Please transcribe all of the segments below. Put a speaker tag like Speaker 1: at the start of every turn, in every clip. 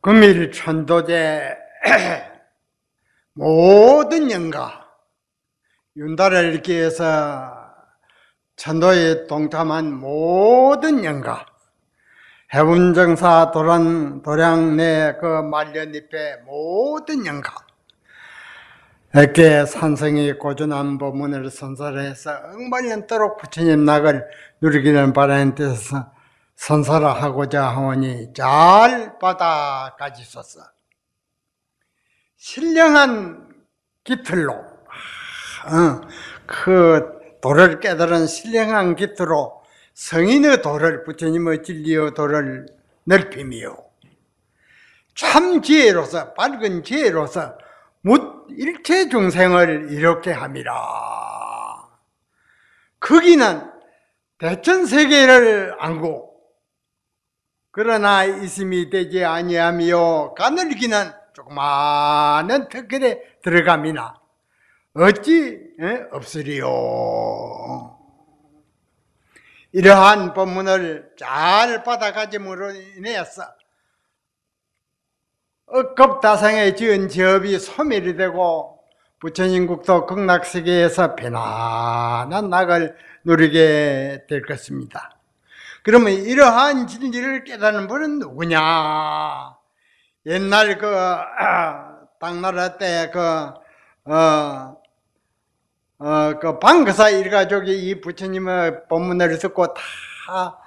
Speaker 1: 금일 천도제 모든 영가 윤달을 읽기 위해서 천도에 동참한 모든 영가 해운정사 도량 내 그 말년잎의 모든 영가 이렇게 산성이 고준한 법문을 선설해서 억만년도록 부처님 낙을 누리기를 바라는 뜻에서 선사를 하고자 하오니 잘 받아가지소서. 신령한 깃털로 그 도를 깨달은 신령한 깃털로 성인의 도를, 부처님의 진리의 도를 넓히며 참 지혜로서, 밝은 지혜로서 일체 중생을 이롭게 함이라. 거기는 대천세계를 안고 그러나 있음이 되지 아니하며 가늘기는 조그마한 턱결에 들어가미나 어찌 없으리요. 이러한 법문을 잘 받아가짐으로 인해서 억겁다상에 지은 지업이 소멸이 되고 부처님국도 극락세계에서 편안한 낙을 누리게 될 것입니다. 그러면 이러한 진리를 깨닫는 분은 누구냐? 옛날 당나라 때 방거사 일가족이 이 부처님의 법문을 듣고 다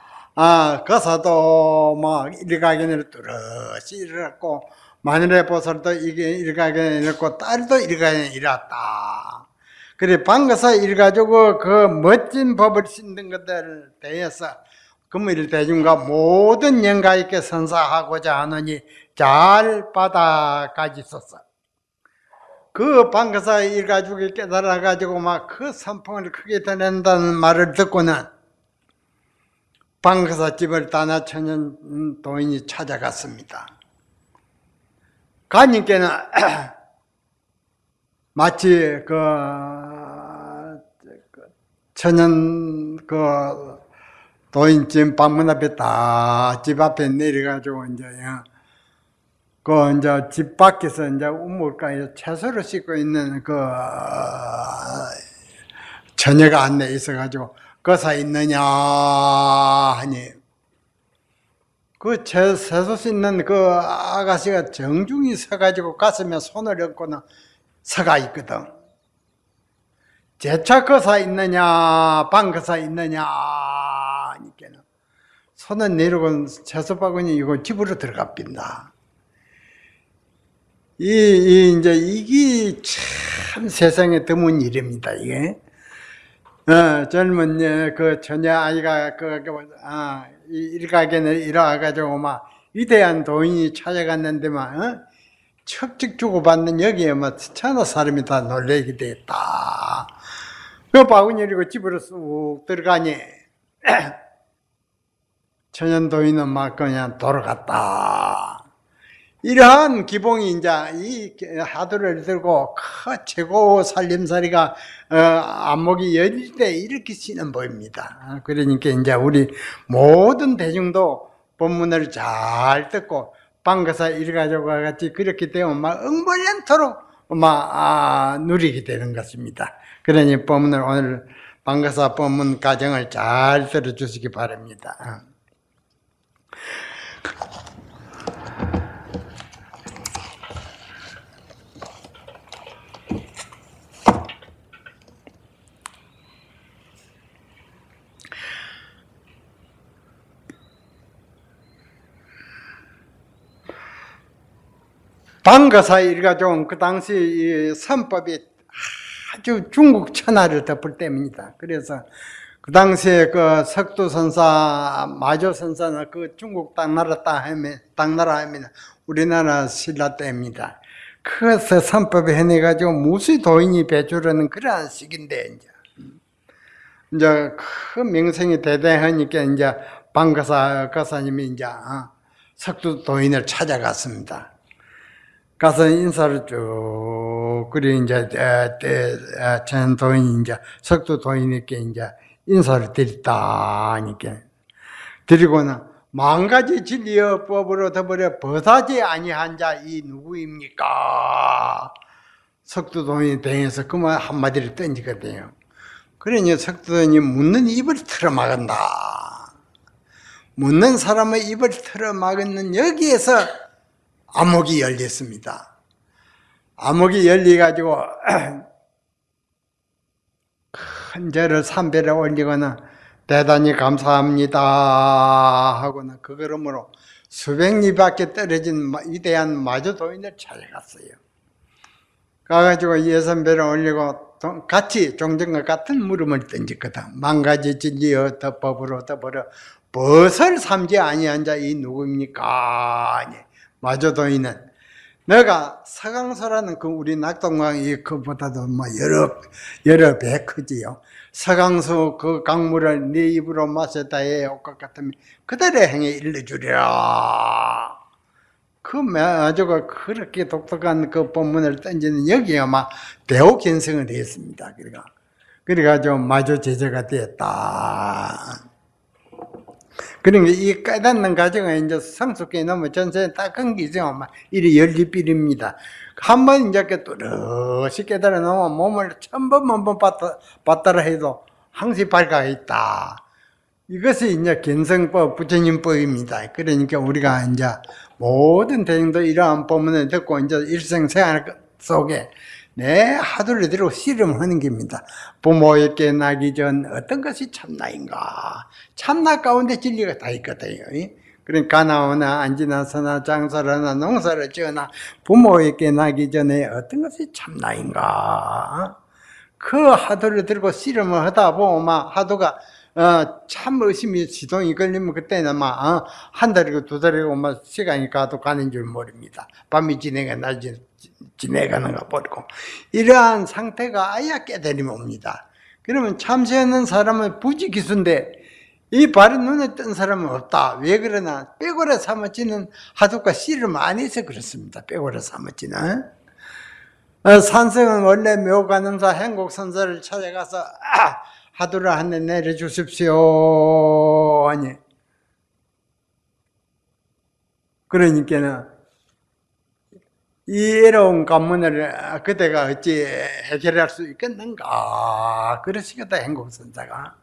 Speaker 1: 거사도 막 일가견을 뚜렷이 일었고 마늘의 보살도 일가견을 일었고 딸도 일가견을 일었다. 그래 방거사 일가족의 그 멋진 법을 신든 것들을 대해서 금일 대중과 모든 영가 있게 선사하고자 하느니 잘 받아가지소서. 그 방거사 일가족이 깨달아가지고 막 그 선풍을 크게 드낸다는 말을 듣고는 방거사 집을 다나천년 도인이 찾아갔습니다. 가님께는 마치 천연 도인 집 방문 앞에 딱 집 앞에 내려가지고 이제 집 밖에서 이제 우물가에 채소를 씻고 있는 처녀가 안내 있어가지고 거사 있느냐 하니 그 채소 씻는 그 아가씨가 정중히 서가지고 가슴에 손을 얹고는 서가 있거든. 제차 거사 있느냐 방거사 있느냐 하니까는 손을 내리고 채소 바구니 이거 집으로 들어갑니다. 이게 참 세상에 드문 일입니다, 이게. 젊은 그 처녀 아이가 일가견을 일어와가지고 막 위대한 도인이 찾아갔는데만 척직 주고받는 여기에 막 천하 사람이 다 놀래게 됐다. 그 바구니 열고 집으로 쑥 들어가니 천연 도인은 막 그냥 돌아갔다. 이러한 기봉이 이제 이 하도를 들고 최고 살림살이가 안목이 열릴 때 이렇게 쓰는 법입니다. 그러니까 이제 우리 모든 대중도 법문을 잘 듣고 방거사 일가족과 같이 그렇게 되면 막 응벌연토록 누리게 되는 것입니다. 그러니 법문을 오늘 방거사 법문 과정을 잘 들어주시기 바랍니다. 방거사 일가족은 그 당시 이 선법이 아주 중국 천하를 덮을 때입니다. 그래서 그 당시에 그 석두선사, 마조선사는 그 중국 당나라 하면 우리나라 신라 때입니다. 그래서 선법에 해내가지고 무수히 도인이 배출하는 그러한 시기인데 이제 그 명성이 대대하니까 이제 방거사님이 이제 석두 도인을 찾아갔습니다. 가서 인사를 쭉, 그리 이제, 전 도인이 이제, 석두 도인에게 이제 인사를 드렸다, 하니까. 드리고는 만가지 진리의 법으로 더불어 벗하지 아니한 자 이 누구입니까? 석두동이 대에서 그만 한마디를 던지거든요. 그러니 석두동이 묻는 입을 틀어막은다. 묻는 사람의 입을 틀어막는 여기에서 암흑이 열렸습니다. 암흑이 열려가지고 큰 절을 삼배를 올리거나 대단히 감사합니다 하고는 그 걸음으로 수백 리 밖에 떨어진 위대한 마주도인을 찾아갔어요. 가가지고 예선배를 올리고 같이 종전과 같은 물음을 던졌거든. 만가지 진리의 법으로 더불어 벗을 삼지 아니한 자 이 누구입니까? 마주도인은 내가 서강소라는 그 우리 낙동강이 그보다도 뭐 여러 배 크지요. 서강소 그 강물을 네 입으로 마셨다 해 올 것 같으면 그대로 행해 일러주리라. 그 마주가 그렇게 독특한 그 본문을 던지는 여기에 아마 대호 견성을 했습니다. 그래가지고 마주 제자가 되었다. 그러니까 이 깨닫는 과정은 이제 성숙해 놓으면 전세에 딱 끊기죠. 이리 열리필입니다. 한번 이제 뚜렷이 깨달아 놓으면 몸을 천번 받더라 해도 항시 밝아 있다. 이것이 이제 견성법, 부처님법입니다. 그러니까 우리가 이제 모든 대중도 이러한 법문을 듣고 이제 일생생활 속에 내 하두를 들고 씨름하는 겁니다. 부모에게 나기 전 어떤 것이 참나인가? 참나 가운데 진리가 다 있거든요. 그러니까 가나오나 안지나 서나 장사라나 농사를 지으나 부모에게 나기 전에 어떤 것이 참나인가? 그 하두를 들고 씨름을 하다 보면 하두가 참 의심이 시동이 걸리면 그때는 한 달이고 두 달이고 시간이 가도 가는 줄 모릅니다. 밤이 지내가 낮이 지내가는가 모르고 이러한 상태가 아예 깨달음이 옵니다. 그러면 참선하는 사람은 부지기수인데 이 바른 눈에 뜬 사람은 없다. 왜 그러나 빼고라 사무치는 하두가 씨름 안 해서 그렇습니다. 빼고라 사무치는 산성은 원래 묘관음사 행곡선사를 찾아가서 하두를 한 대 내려주십시오 하니 그러니까는 이 애로운 관문을 그대가 어찌 해결할 수 있겠는가 그러시겠다. 행곡선사가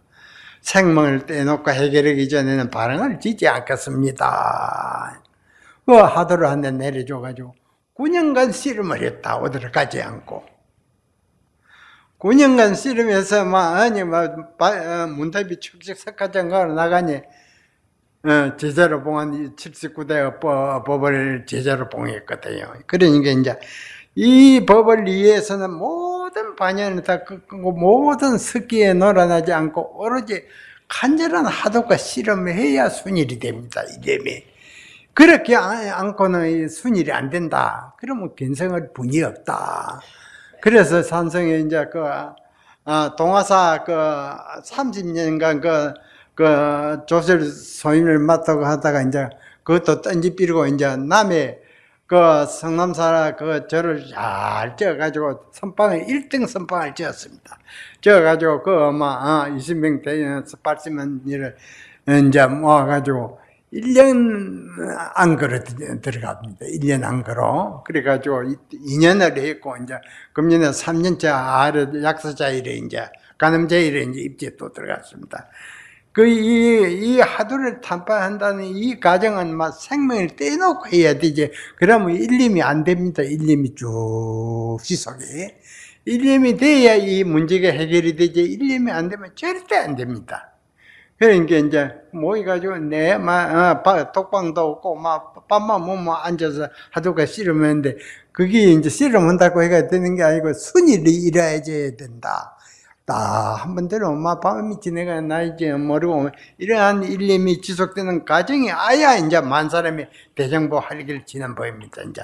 Speaker 1: 생명을 떼놓고 해결하기 전에는 반응을 짓지 않겠습니다. 그 하두를 한 대 내려줘가지고 9년간 씨름을 했다. 어디를 가지 않고 9년간 씨름해서 문답이 축식 석가장가로 나가니 제자로 봉한 79대 법을 제자로 봉했거든요. 그러니까 이제 이 법을 위해서는 모든 반연을 다 끄고 모든 습기에 놀아나지 않고 오로지 간절한 하도가 씨름해야 순일이 됩니다. 이름이 그렇게 않고는 순일이 안 된다. 그러면 견성할 분이 없다. 그래서 산성에 이제 동화사 30년간 조실 소임을 맡고 하다가 이제 그것도 던지삐르고 이제 남의 성남사 절을 잘 지어가지고 선방을 1등 선방을 지었습니다. 지어가지고 20명 되는 80만 이제 모아가지고 1년 안거로 들어갑니다. 1년 안거로. 그래가지고 2년을 했고, 이제, 금년에 3년째 아래 약사자일에 이제, 간음자일에 이제 입지에 또 들어갔습니다. 이 하두를 탐파한다는 이 과정은 생명을 떼놓고 해야 되지. 그러면 일림이 안 됩니다. 일림이 쭉 지속해. 일림이 돼야 이 문제가 해결이 되지. 일림이 안 되면 절대 안 됩니다. 그러니까 이제 모여가지고 독방도 없고 밥만 먹으면 앉아서 하두가 씨름했는데 그게 이제 씨름한다고 해가 되는 게 아니고 순일이 일어야지 된다. 한번 들어오면 밤이 지내가 나이지 모르고 이러한 일념이 지속되는 과정이 아야 이제 만 사람이 대정보 할 길 지난 법입니다. 이제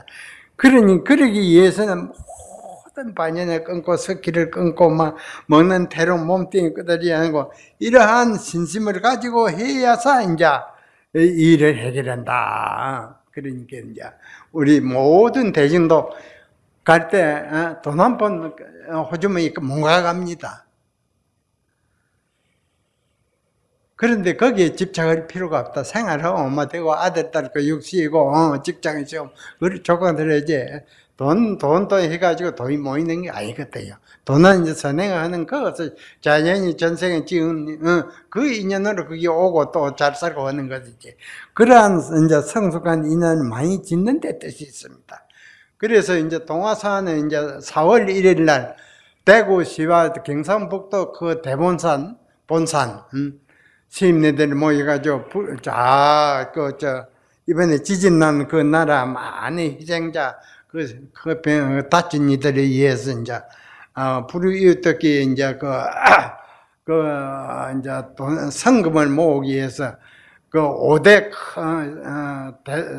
Speaker 1: 그러기 위해서는 모든 반연을 끊고 석기를 끊고 먹는 대로 몸뚱이 끄덕이지 않고 이러한 신심을 가지고 해야사 이제 이 일을 해결한다. 그러니까 이제 우리 모든 대중도 갈 때 돈 한 번 호주머니 못 가갑니다. 그런데 거기에 집착할 필요가 없다. 생활하고 엄마 되고 아들, 딸 교육시키고 직장에 좀 조건들어야지. 돈도 해가지고 돈이 모이는 게 아니거든요. 돈은 이제 선행을 하는 것을 자연히 전생에 지은 그 인연으로 그게 오고 또 잘 살고 하는 것이지. 그러한 이제 성숙한 인연을 많이 짓는 데 뜻이 있습니다. 그래서 이제 동화사는 이제 4월 1일 날 대구시와 경상북도 그 대본산 본산 시민들 모여가지고 이번에 지진 난 그 나라 많이 희생자 다친 이들에 의해서 이제 불우이웃돕기 이제 이제 성금을 모으기 위해서 그 5대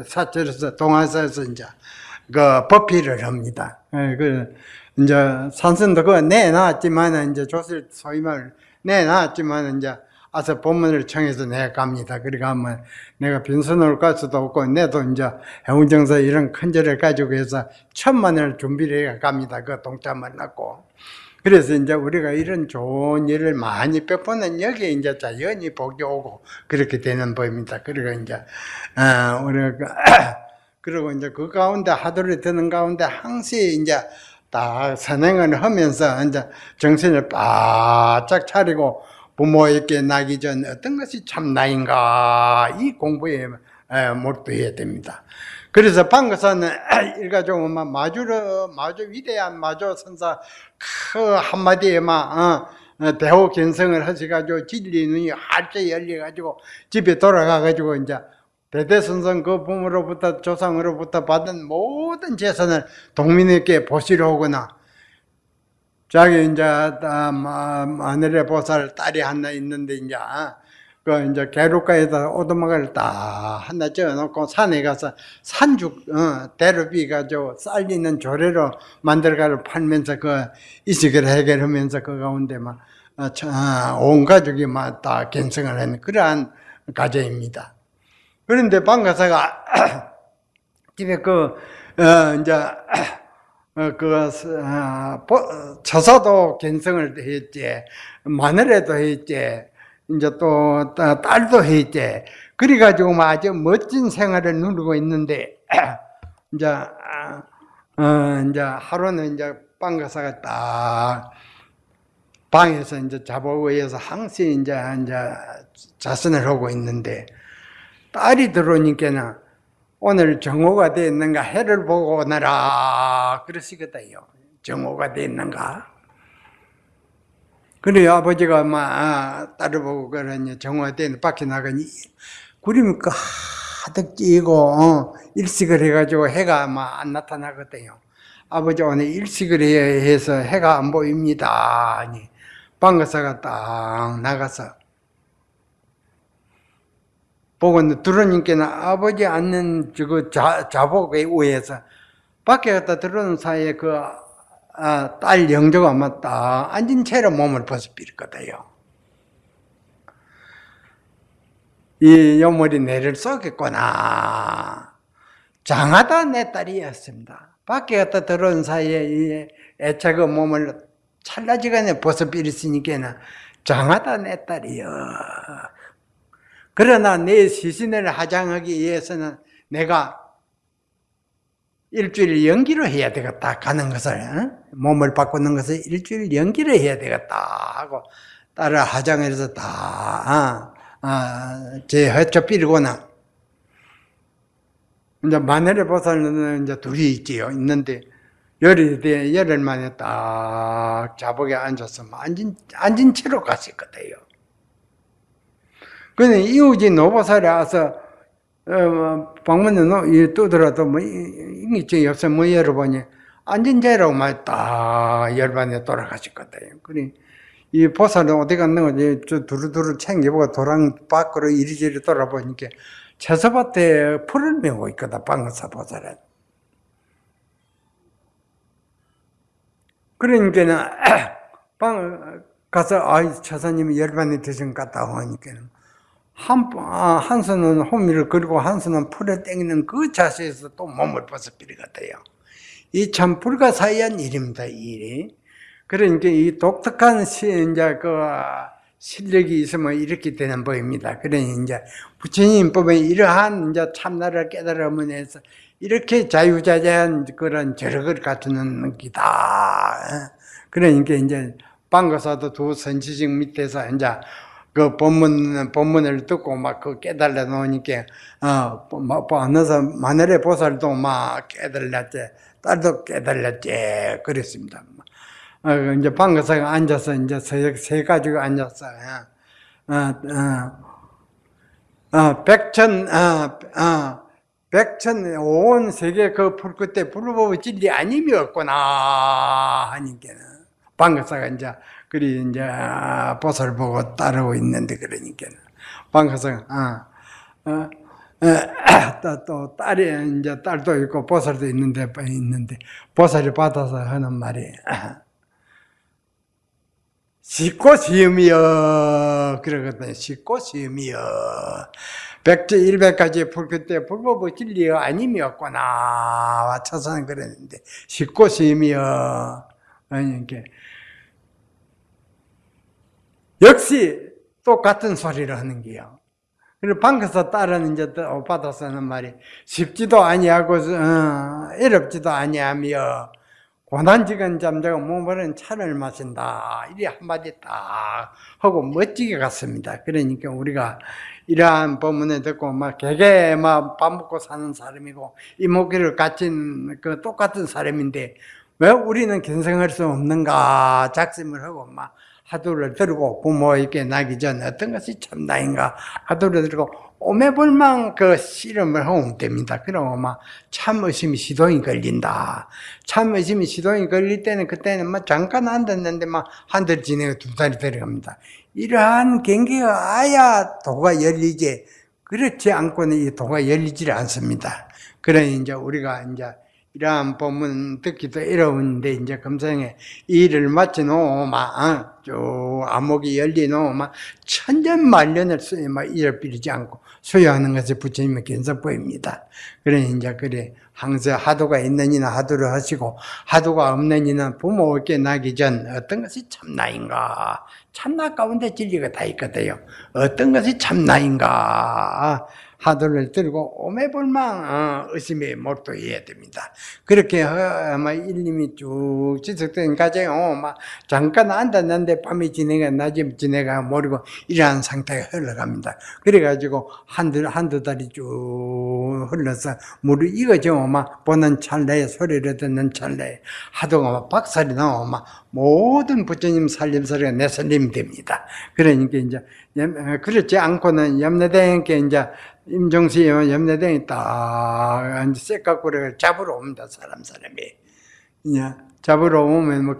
Speaker 1: 사찰에서 동화사에서 이제 그 법회를 합니다. 이제 산선도 그거 내놨지만 이제 조실 소임을 내놨지만 이제 아서 법문을 청해서 내가 갑니다. 그러니까 하면 내가 빈손으로 갈 수도 없고 내도 이제 해운정서 이런 큰 절을 가지고 해서 1,000만원을 준비를 해 갑니다. 그 동참을 하고. 그래서 이제 우리가 이런 좋은 일을 많이 베푸는 여기에 이제 자연히 복이 오고 그렇게 되는 법입니다. 그리고 이제 우리가 그리고 이제 그 가운데 하도를 드는 가운데 항상 이제 딱 선행을 하면서 이제 정신을 바짝 차리고 부모에게 나기 전 어떤 것이 참나인가 이 공부에 몰두해야 됩니다. 그래서 방거사는 일가족 마주 위대한 마주 선사 그 한마디에만 대호 견성을 하셔가지고 진리 눈이 활짝 열려가지고 집에 돌아가가지고 이제 대대손손 그 부모로부터 조상으로부터 받은 모든 재산을 동민에게 보시러 오거나 자기 이제 마늘의 보살 딸이 하나 있는데 이제 그 이제 개루가에다 오두막을 딱 하나 지어놓고 산에 가서 산죽 대루비 가지고 쌀리는 조례로 만들어가지고 팔면서 그 이식을 해결하면서 그 가운데 막 온 가족이 막 다 견성을 하는 그러한 가정입니다. 그런데 방가사가 집에 처사도 견성을 했지, 마늘에도 했지, 이제 또 딸도 했지. 그래가지고 아주 멋진 생활을 누리고 있는데 이제 하루는 이제 방가사가 딱 방에서 이제 자보의에서 항상 이제 자선을 하고 있는데 딸이 들어오니까는 오늘 정오가 됐는가 해를 보고 오너라 그러시거든요. 정오가 됐는가. 그래요. 아버지가 딸을 보고 그러니 정오가 됐는가 밖에 나가니 구름이 가득 찌고 일식을 해가지고 해가 안 나타나거든요. 아버지 오늘 일식을 해서 해가 안 보입니다. 아니 방가사가 딱 나가서 보고 들어오니까는 아버지 앉는 자복의 위에서 밖에 갔다 들어오는 사이에 딸 영조가 아마 딱 앉은 채로 몸을 벗어 빌거든요. 이 요물이 내를 쏘겠구나. 장하다 내 딸이었습니다. 밖에 갔다 들어온 사이에 이 애착의 몸을 찰나지간에 벗어 빌었으니까는 장하다 내 딸이여. 그러나 내 시신을 하장하기 위해서는 내가 일주일 연기로 해야 되겠다. 가는 것을 몸을 바꾸는 것을 일주일 연기로 해야 되겠다 하고 딸을 하장해서 제 헤쳐 빌고나 이제 마늘의 보살은 이제 둘이 있지요. 있는데 열흘 만에 딱 자복에 앉아서 앉은 채로 갔었거든요. 근데 이웃이 노보살이 와서 방문에 뜨더라도 인기증이 없어 열어보니 앉은 채로 딱 열반에 돌아가셨거든요. 그래 이 보살은 어디 갔는가 두루두루 챙겨보고 도랑 밖으로 이리저리 돌아보니까 채소밭에 풀을 메고 있거든. 방가사 보살은. 그러니까는 가서 처사님이 열반에 드신 것 같다 하니까는 한 손은 호미를 그리고 한 손은 풀에 땡기는 그 자세에서 또 몸을 벗어 빌거든요. 이 참 불가사의한 일입니다, 이 일이. 그러니까 이 독특한 이제 실력이 있으면 이렇게 되는 법입니다. 그러니 이제 부처님 법에 이러한 이제 참나를 깨달음을 해서 이렇게 자유자재한 그런 저력을 갖추는 기다. 그러니까 이제 방거사도 두 선지식 밑에서 이제 그 본문을 듣고 막 그 깨달아 놓으니까, 어느새 마늘의 보살도 막 깨달았지, 딸도 깨달았지, 그랬습니다. 이제 방거사가 앉아서 이제 세 가지가 앉았어. 백천 온 세계 그 풀 끝에 불법의 진리 아님이었구나 하니까는 방거사가 이제 그리 이제 보살 보고 따르고 있는데 그러니까는 방거사가 또 딸이 이제 딸도 있고 보살도 있는데 보살이 받아서 하는 말이 식고 시음이여 그러거든요. 식고 시음이여 백제 100가지 불끝에 불법의 진리여 아님이었구나 와쳐서는 그랬는데 식고 시음이여 그러니까 역시 똑같은 소리를 하는 게요. 그리고 방에서 딸은 이제 또 받아서 하는 말이 쉽지도 아니하고 어렵지도 아니하며 고난지간 잠자고 몸부는 차를 마신다. 이리 한마디 딱 하고 멋지게 갔습니다. 그러니까 우리가 이러한 법문을 듣고 막 개개 막 밥 먹고 사는 사람이고 이목구를 갖춘 그 똑같은 사람인데 왜 우리는 견성할 수 없는가 작심을 하고 막 화두를 들고 부모에게 나기 전 어떤 것이 참나인가 화두를 들고 오매불망 그 씨름을 하면 됩니다. 그러고 막 참의심이 시동이 걸린다. 참의심이 시동이 걸릴 때는 그때는 막 잠깐 앉았는데 막 한 달 지내고 두 달이 들어갑니다. 이러한 경계가 아야 도가 열리지 그렇지 않고는 이 도가 열리질 않습니다. 그러니 이제 우리가 이제 이러한 법문 듣기도 어려운데 이제 금생에 일을 마치놓고 쭉 안목이 열리놓고 천년만년을 잃어버리지 않고 소유하는 것이 부처님의 견성법입니다. 그러니 이제 그래 항상 하도가 있는 이는 하도를 하시고 하도가 없는 이는 부모에게 나기 전 어떤 것이 참나인가 참나 가운데 진리가 다 있거든요. 어떤 것이 참나인가 하도를 들고 오매불망 의심에 몰두해야 됩니다. 그렇게 아마 일님이 쭉 지속된 과정에 잠깐 앉았는데 밤이 지내가 낮이 지내가 모르고 이러한 상태가 흘러갑니다. 그래가지고 한두 달이 쭉 흘러서 물이 익어져 보는 찰나에 소리를 듣는 찰나에 하도가 박살이 나고 모든 부처님 살림살이가 내 살림이 됩니다. 그러니까 이제 그렇지 않고는 염라대왕께 이제 임종시 염라대왕이 딱 쇳가꾸를 잡으러 옵니다. 사람이 이제 잡으러 오면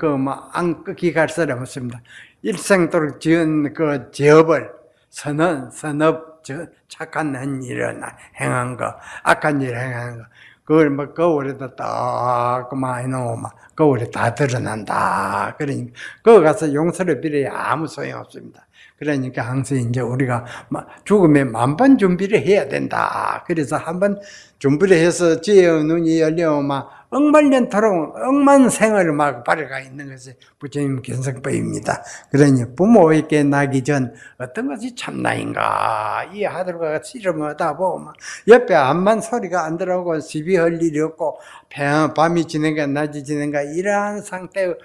Speaker 1: 안 끊기 갈 사람 없습니다. 일생도록 지은 그 죄업을 선업 착한 일을 행한 거 악한 일을 행한 거 그걸 거울에다 딱 많이 놓으면 거울에 다 드러난다. 그러니까 거기 가서 용서를 빌어야 아무 소용 없습니다. 그러니까 항상 이제 우리가 죽음에 만번 준비를 해야 된다. 그래서 한번 준비를 해서 지혜의 눈이 열려 억만년토록 억만 생을 바라가 있는 것이 부처님 견성법입니다. 그러니 부모에게 나기 전 어떤 것이 참나인가 이 하들과 씨름을 하다 보면 옆에 암만 소리가 안 들어오고 시비 할 일이 없고 밤이 지낸가 낮이 지낸가 이러한 상태의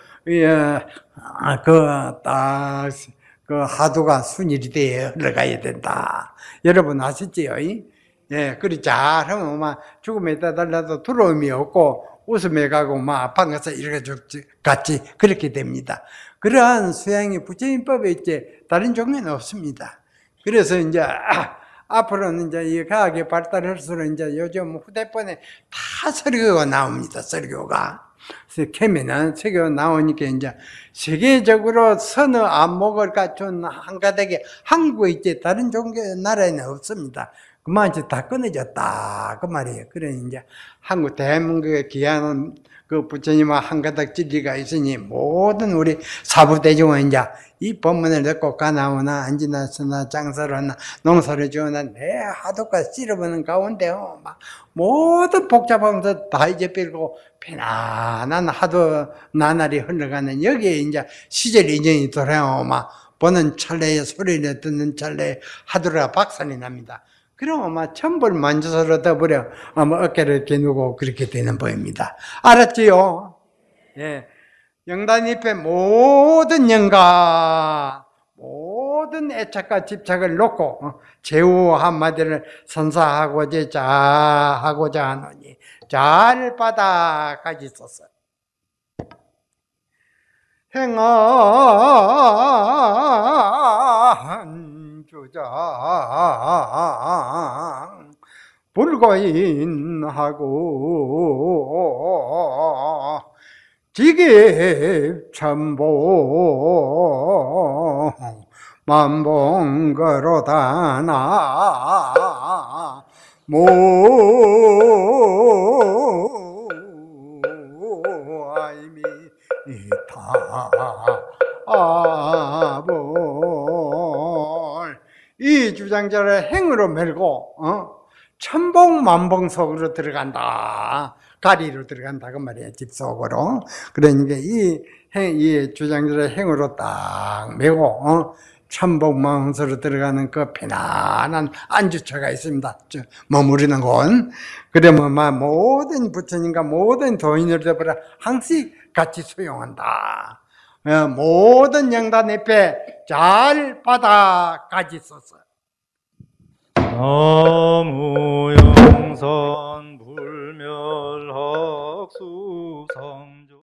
Speaker 1: 그 하도가 순일이 되어 흘러가야 된다. 여러분 아시지요? 예, 그리 잘하면 죽음에 따달라도 두려움이 없고 웃음에 가고 방에서 이렇게 같이 그렇게 됩니다. 그러한 수양이 부처님법에 있지 다른 종류는 없습니다. 그래서 이제 앞으로는 이제 이 과학이 발달할수록 이제 요즘 휴대폰에 다 설교가 나옵니다. 설교가. 그래서 캐면은 설교 나오니까 이제 세계적으로 선의 안목을 갖춘 한가닥에 한국에 있지 다른 종교 나라에는 없습니다. 그만 이제 다 끊어졌다 그 말이에요. 그래 이제 한국 대한민국에 귀한 그 부처님의 한가닥 진리가 있으니 모든 우리 사부대중은 이제 이 법문을 듣고 가나오나 안지나 쓰나 장사를 하나 농사를 지어나 내 하도가 찌르보는 가운데요 모든 복잡한 것도 다 잊어버리고 편안한 하도 나날이 흘러가는 여기에 이제 시절 인연이 돌아오면 보는 찰나에 소리를 듣는 찰나에 하두라가 박살이 납니다. 그럼 아마 천벌 만져서 얻어버려 아마 어깨를 이렇게 누고 그렇게 되는 법입니다. 알았지요? 예. 영단잎의 모든 영가, 모든 애착과 집착을 놓고 제후 한마디를 선사하고자 하노니 잘 받아까지 썼어요. 행한 주장 불거인하고 지깁천봉 만봉거로다 나 모아이미타볼 이 주장자를 행으로 mel고 천봉만봉 속으로 들어간다. 가리로 들어간다 그 말이야. 집 속으로. 그러니까 이 주장자를 행으로 딱 메고 천봉만봉 속으로 들어가는 그 편안한 안주처가 있습니다. 머무르는 곳. 그러면 모든 부처님과 모든 도인을 되버려 항상 같이 수용한다. 모든 영단 옆에 잘 받아까지 썼어요.
Speaker 2: 나무 영선 불멸학수성